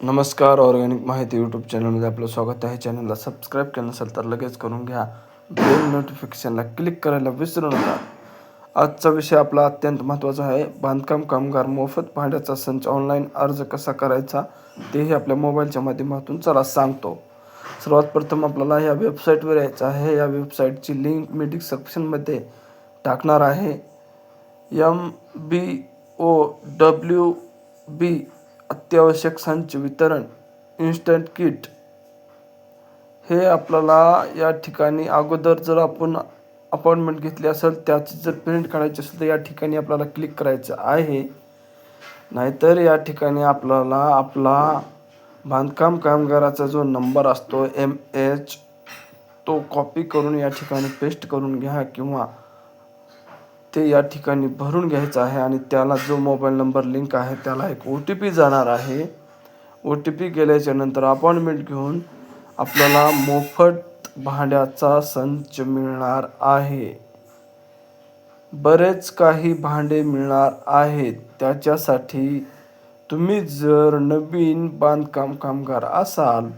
नमस्कार. ऑर्गॅनिक माहिती यूट्यूब चॅनलमध्ये आपलं स्वागत आहे. चॅनलला सबस्क्राईब केलं नसेल तर लगेच करून घ्या. बेल नोटिफिकेशनला क्लिक करायला विसरू नका. आजचा विषय आपला अत्यंत महत्त्वाचा आहे. बांधकाम कामगार मोफत भाड्याचा संच ऑनलाईन अर्ज कसा करायचा तेही आपल्या मोबाईलच्या माध्यमातून चला सांगतो. सर्वात प्रथम आपल्याला या वेबसाईटवर यायचं आहे. या वेबसाईटची लिंक मी डिस्क्रिप्शनमध्ये टाकणार आहे. MBOWB अत्यावश्यक संच वितरण इन्स्टंट किट. हे आपल्याला या ठिकाणी अगोदर जर आपण अपॉइंटमेंट घेतली असेल त्याची जर प्रिंट काढायची असेल तर या ठिकाणी आपल्याला क्लिक करायचं आहे. नाहीतर या ठिकाणी आपल्याला आपला बांधकाम कामगाराचा जो नंबर असतो MH तो कॉपी करून या ठिकाणी पेस्ट करून घ्या किंवा ते या ठिकाणी भरून घ्यायचं आहे आणि त्याला जो मोबाईल नंबर लिंक आहे त्याला एक OTP जाणार आहे. OTP गेल्याच्या नंतर अपॉइंटमेंट घेऊन आपल्याला मोफत भांड्याचा संच मिळणार आहे. बरेच काही भांडे मिळणार आहेत. त्याच्यासाठी तुम्ही जर नवीन बांधकाम कामगार असाल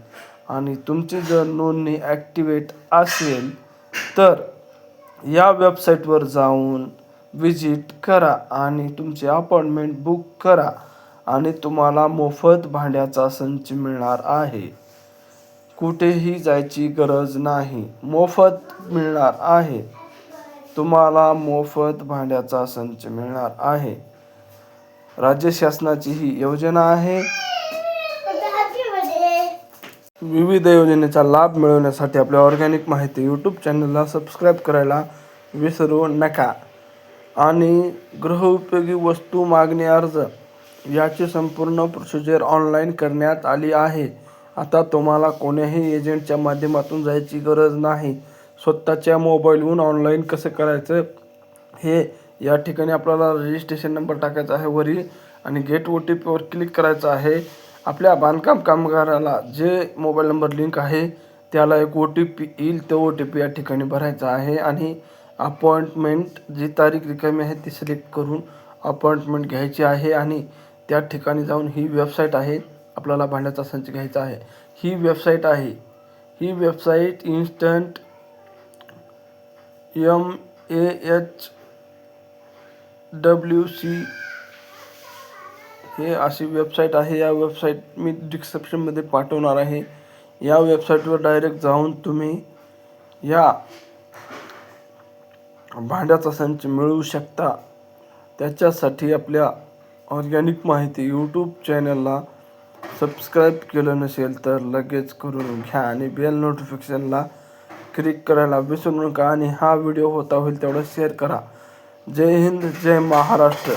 आणि तुमची जर नोंदणी ॲक्टिवेट असेल तर या वेबसाईटवर जाऊन विजिट करा आणि तुमची अपॉइंटमेंट बुक करा आणि तुम्हाला मोफत भांड्याचा संच मिळणार आहे. कुठेही जायची गरज नाही. मोफत मिळणार आहे. तुम्हाला मोफत भांड्याचा संच मिळणार आहे. राज्य शासनाची ही योजना आहे. विविध योजनेचा लाभ मिळवण्यासाठी आपल्या ऑर्गॅनिक माहिती यूट्यूब चॅनलला सबस्क्राईब करायला विसरू नका. आणि गृहोपयोगी वस्तू मागणी अर्ज याची संपूर्ण प्रोसिजर ऑनलाईन करण्यात आली आहे. आता तुम्हाला कोण्याही एजंटच्या माध्यमातून जायची गरज नाही. स्वतःच्या मोबाईलवरून ऑनलाईन कसं करायचं हे या ठिकाणी आपल्याला रजिस्ट्रेशन नंबर टाकायचा आहे वरी आणि गेट OTPवर क्लिक करायचं आहे. आपल्या बांधकाम कामगाराला जे मोबाईल नंबर लिंक आहे त्याला एक OTP येईल. तो OTP या ठिकाणी भरायचा आहे आणि अपॉइंटमेंट जी तारीख रिकामी आहे ती सिलेक्ट करून अपॉइंटमेंट घ्यायची आहे आणि त्या ठिकाणी जाऊन ही वेबसाईट आहे. आपल्याला भांड्याचा संच घ्यायचा आहे. ही वेबसाईट आहे. ही वेबसाईट इन्स्टंट MAHWC हे अशी वेबसाईट आहे. या वेबसाईट मी डिस्क्रिप्शनमध्ये पाठवणार आहे. या वेबसाईटवर डायरेक्ट जाऊन तुम्ही या भांड्याचा संच मिळवू शकता. त्याच्यासाठी आपल्या ऑर्गॅनिक माहिती यूट्यूब चॅनलला सबस्क्राईब केलं नसेल तर लगेच करून घ्या आणि बेल नोटिफिकेशनला क्लिक करायला विसरू नका आणि हा व्हिडिओ होता होईल तेवढा शेअर करा. जय हिंद, जय महाराष्ट्र.